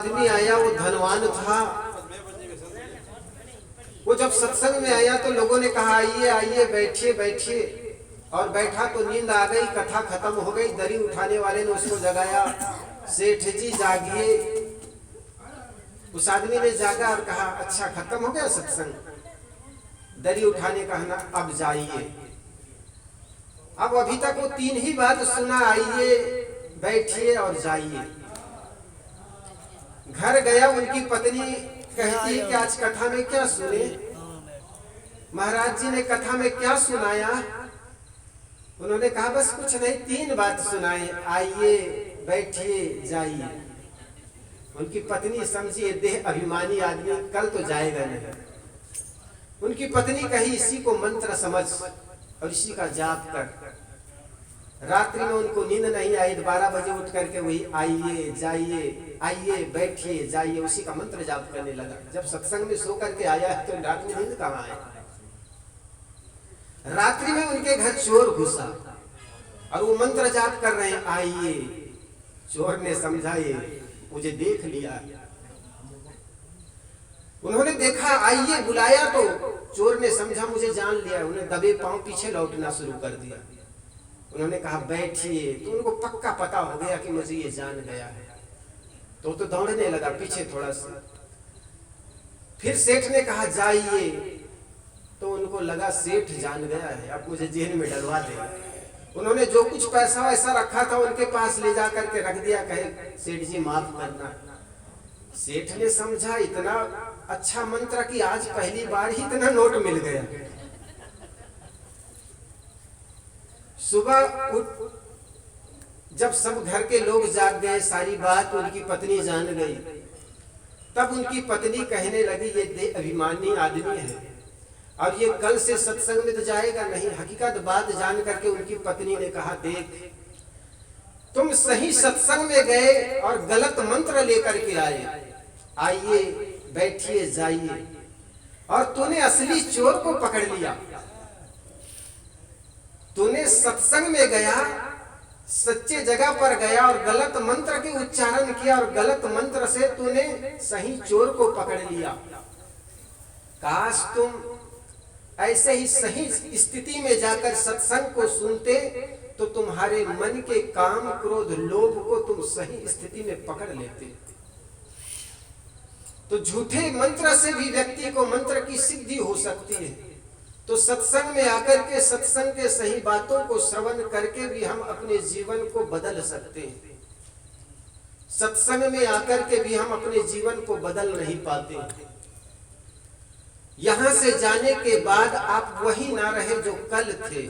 आदमी आया, वो धनवान था। वो जब सत्संग में आया तो लोगों ने कहा आइए आइए बैठिए बैठिए, और बैठा तो नींद आ गई, कथा खत्म हो गई। दरी उठाने वाले ने उसको जगाया, सेठ जी जागिए। उस आदमी ने जागा और कहा अच्छा खत्म हो गया सत्संग, दरी उठाने का ना, अब जाइए। अब अभी तक वो 3 ही बात सुना, आइए बैठिए और जाइए। घर गया, उनकी पत्नी कहती है कि आज कथा में क्या सुने, महाराज जी ने कथा में क्या सुनाया। उन्होंने कहा बस कुछ नहीं, 3 बात सुनाए, आइए बैठिए जाइए। उनकी पत्नी समझी ये देह अभिमानी आदमी कल तो जाएगा नहीं। उनकी पत्नी कही इसी को मंत्र समझ और इसी का जाप कर। रात्रि में उनको नींद नहीं आई, 12 बजे उठ करके वही आइए जाइए, आइए बैठिए जाइए, उसी का मंत्र जाप करने लगा। जब सत्संग में सो करके आया है तो रात में नींद कहाँ आए। रात्रि में उनके घर चोर घुसा और वो मंत्र जाप कर रहे हैं, आइए। चोर ने समझा ये मुझे देख लिया। उन्होंने देखा आइए बुलाया तो चोर ने समझा मुझे जान लिया। उन्हें दबे पांव पीछे लौटना शुरू कर दिया। उन्होंने कहा बैठिए, तो उनको पक्का पता हो गया कि मुझे ये जान गया है, तो दौड़ने लगा पीछे थोड़ा सा। फिर सेठ ने कहा जाइए, तो उनको लगा सेठ जान गया है, अब मुझे जेल में डलवा देगा। उन्होंने जो कुछ पैसा वैसा रखा था उनके पास ले जा करके रख दिया, कहे सेठ जी माफ करना। सेठ ने समझा इतना अच्छा मंत्र कि आज पहली बार ही इतना नोट मिल गया। सुबह उठ, जब सब घर के लोग जाग गए, सारी बात उनकी पत्नी जान गई, तब उनकी पत्नी कहने लगी ये दे अभिमानी आदमी है और ये कल से सत्संग में तो जाएगा नहीं। हकीकत बात जान करके उनकी पत्नी ने कहा देख, तुम सही सत्संग में गए और गलत मंत्र लेकर के आए, आइए बैठिए जाइए, और तूने असली चोर को पकड़ लिया। तूने सत्संग में गया, सच्चे जगह पर गया और गलत मंत्र के उच्चारण किया, और गलत मंत्र से तूने सही चोर को पकड़ लिया। काश तुम ऐसे ही सही स्थिति में जाकर सत्संग को सुनते तो तुम्हारे मन के काम क्रोध लोभ को तुम सही स्थिति में पकड़ लेते। तो झूठे मंत्र से भी व्यक्ति को मंत्र की सिद्धि हो सकती है। तो सत्संग में आकर के सत्संग के सही बातों को श्रवण करके भी हम अपने जीवन को बदल सकते हैं। सत्संग में आकर के भी हम अपने जीवन को बदल नहीं पाते। यहां से जाने के बाद आप वही ना रहे जो कल थे।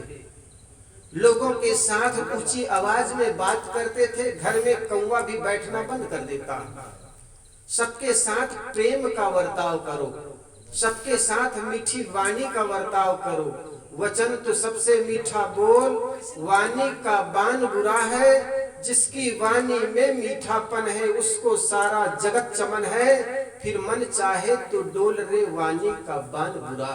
लोगों के साथ ऊंची आवाज में बात करते थे, घर में कौवा भी बैठना बंद कर देता। सबके साथ प्रेम का बर्ताव करो, सबके साथ मीठी वाणी का बर्ताव करो। वचन तो सबसे मीठा बोल, वाणी का बान बुरा है। जिसकी वाणी में मीठापन है उसको सारा जगत चमन है। फिर मन चाहे तो डोल रे वाणी का बान बुरा।